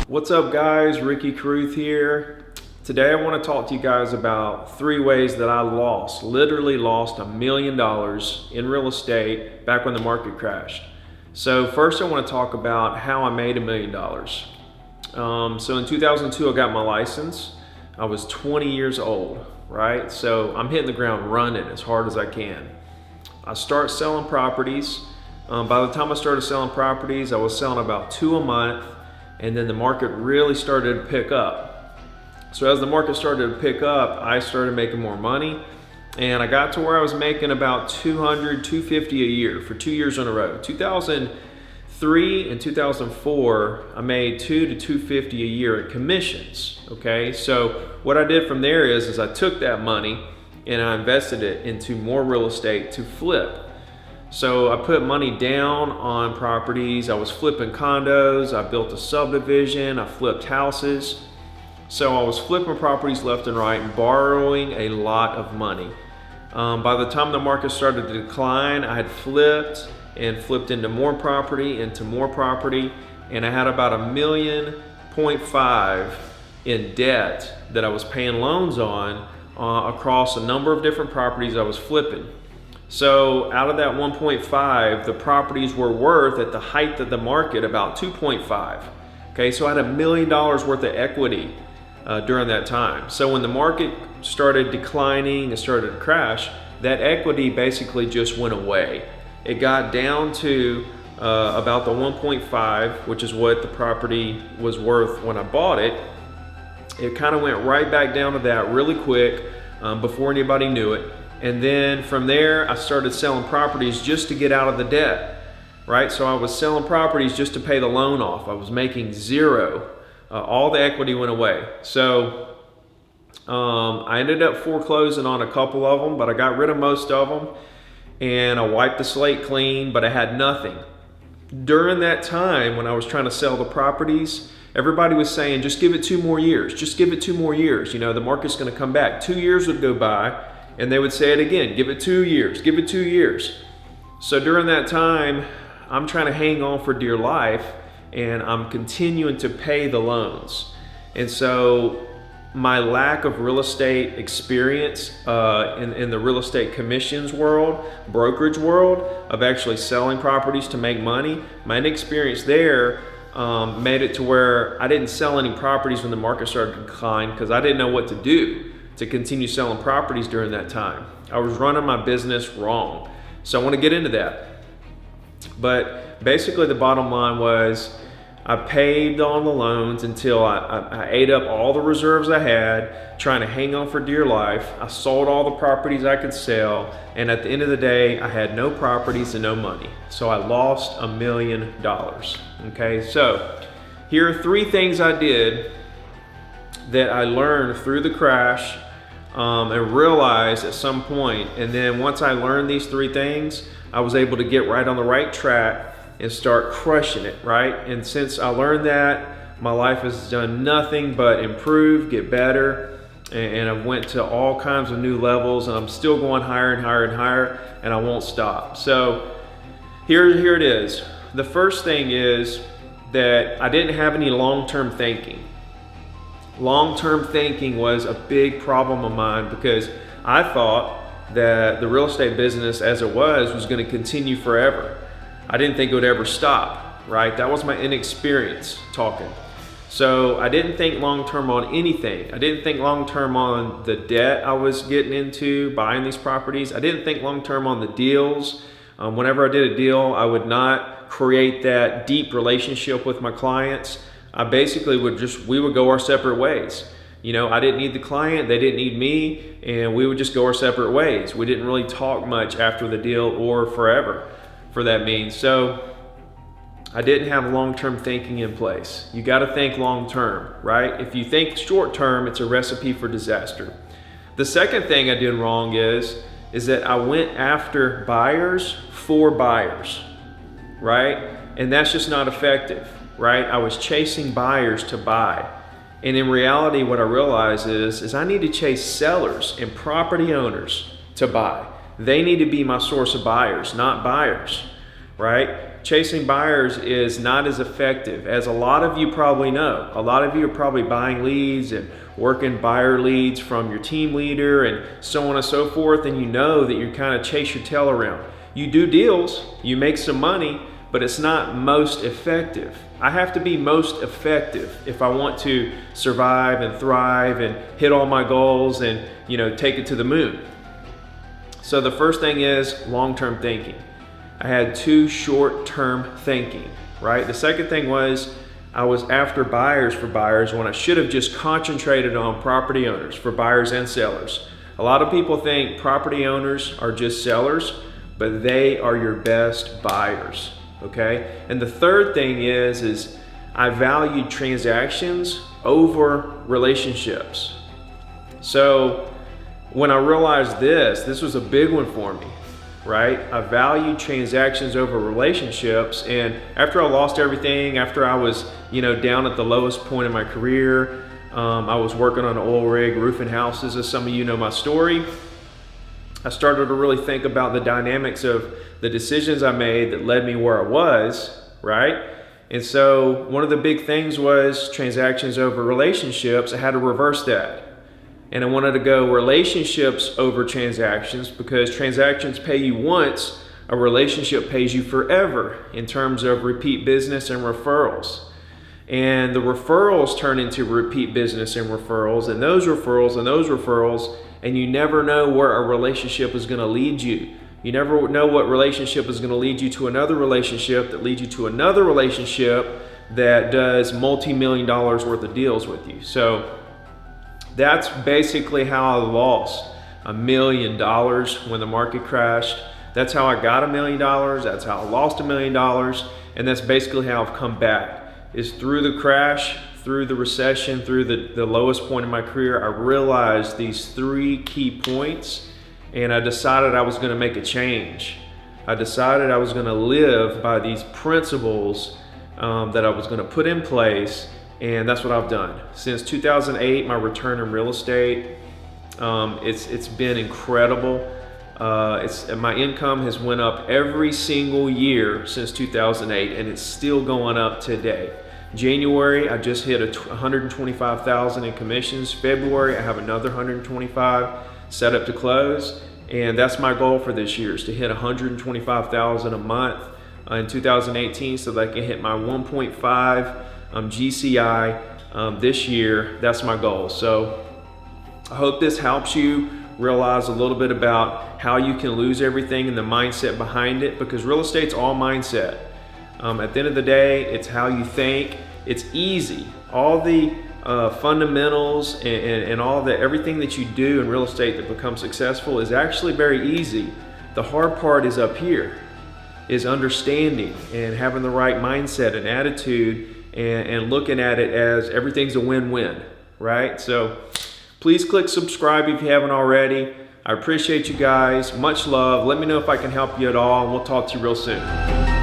What's up guys, Ricky Carruth here. Today I want to talk to you guys about 3 ways that I literally lost $1 million in real estate back when the market crashed. So first I want to talk about how I made $1 million. So in 2002 I got my license. I was 20 years old, right? So I'm hitting the ground running as hard as I can. I start selling properties. By the time I started selling properties, I was selling about 2 a month. And then the market really started to pick up. So as the market started to pick up, I started making more money, and I got to where I was making about $200, $250 a year for 2 years in a row. 2003 and 2004, I made $200 to $250 a year in commissions. Okay, so what I did from there is I took that money and I invested it into more real estate to flip. So I put money down on properties. I was flipping condos. I built a subdivision. I flipped houses. So I was flipping properties left and right and borrowing a lot of money. By the time the market started to decline, I had flipped into more property, and I had about $1.5 million in debt that I was paying loans on across a number of different properties I was flipping. So out of that 1.5, the properties were worth at the height of the market about 2.5. Okay, so I had $1 million worth of equity during that time. So when the market started declining and started to crash, that equity basically just went away. It got down to about the 1.5, which is what the property was worth when I bought it. It kind of went right back down to that really quick before anybody knew it. And then from there, I started selling properties just to get out of the debt, right? So I was selling properties just to pay the loan off. I was making zero. All the equity went away. So I ended up foreclosing on a couple of them, but I got rid of most of them. And I wiped the slate clean, but I had nothing. During that time, when I was trying to sell the properties, everybody was saying, just give it 2 more years. Just give it 2 more years. You know, the market's going to come back. 2 years would go by. And they would say it again, give it 2 years, give it 2 years. So during that time, I'm trying to hang on for dear life, and I'm continuing to pay the loans. And so my lack of real estate experience in the real estate commissions world, brokerage world, of actually selling properties to make money, my inexperience there made it to where I didn't sell any properties when the market started to decline because I didn't know what to do to continue selling properties during that time. I was running my business wrong. So I want to get into that. But basically the bottom line was I paid on the loans until I ate up all the reserves I had, trying to hang on for dear life. I sold all the properties I could sell, and at the end of the day, I had no properties and no money. So I lost $1 million. Okay, so here are 3 things I did that I learned through the crash and realized at some point. And then once I learned these 3 things, I was able to get right on the right track and start crushing it, right? And since I learned that, my life has done nothing but improve, get better, and I've went to all kinds of new levels, and I'm still going higher and higher and higher, and I won't stop. So here it is. The first thing is that I didn't have any long-term thinking. Long-term thinking was a big problem of mine because I thought that the real estate business as it was going to continue forever. I didn't think it would ever stop, right? That was my inexperience talking. So I didn't think long-term on anything. I didn't think long-term on the debt I was getting into buying these properties. I didn't think long-term on the deals. Whenever I did a deal, I would not create that deep relationship with my clients. I basically we would go our separate ways. You know, I didn't need the client, they didn't need me, and we would just go our separate ways. We didn't really talk much after the deal or forever, for that means. So I didn't have long-term thinking in place. You got to think long-term, right? If you think short-term, it's a recipe for disaster. The second thing I did wrong is that I went after buyers for buyers, right? And that's just not effective. Right? I was chasing buyers to buy. And in reality, what I realized is I need to chase sellers and property owners to buy. They need to be my source of buyers, not buyers, right? chasing buyers is not as effective as a lot of you probably know. A lot of you are probably buying leads and working buyer leads from your team leader and so on and so forth, and you know that you kind of chase your tail around. You do deals, you make some money, but it's not most effective. I have to be most effective if I want to survive and thrive and hit all my goals and, take it to the moon. So the first thing is long-term thinking. I had too short-term thinking, right? The second thing was I was after buyers for buyers when I should have just concentrated on property owners for buyers and sellers. A lot of people think property owners are just sellers, but they are your best buyers, okay? And the third thing is I valued transactions over relationships. So when I realized this was a big one for me, right? I valued transactions over relationships, and after I lost everything, after I was, down at the lowest point in my career, I was working on an oil rig, roofing houses, as some of you know my story. I started to really think about the dynamics of the decisions I made that led me where I was, right? And so one of the big things was transactions over relationships. I had to reverse that. And I wanted to go relationships over transactions, because transactions pay you once, a relationship pays you forever in terms of repeat business and referrals. And the referrals turn into repeat business and referrals, and those referrals and those referrals, and you never know where a relationship is going to lead you. You never know what relationship is going to lead you to another relationship that leads you to another relationship that does multi-million dollars worth of deals with you. So that's basically how I lost $1 million when the market crashed. That's how I got $1 million. That's how I lost $1 million. And that's basically how I've come back, is through the crash, through the recession, through the lowest point in my career. I realized these 3 key points, and I decided I was going to make a change. I decided I was going to live by these principles that I was going to put in place. And that's what I've done. Since 2008, my return in real estate, it's been incredible. My income has went up every single year since 2008, and it's still going up today. January, I just hit $125,000 in commissions. February, I have another 125 set up to close. And that's my goal for this year, is to hit $125,000 a month in 2018, so that I can hit my 1.5 GCI this year. That's my goal. So I hope this helps you realize a little bit about how you can lose everything and the mindset behind it, because real estate's all mindset. At the end of the day, it's how you think. It's easy. All the fundamentals and everything that you do in real estate that becomes successful is actually very easy. The hard part is up here, is understanding and having the right mindset and attitude, and looking at it as everything's a win-win, right? So please click subscribe if you haven't already. I appreciate you guys. Much love. Let me know if I can help you at all, and we'll talk to you real soon.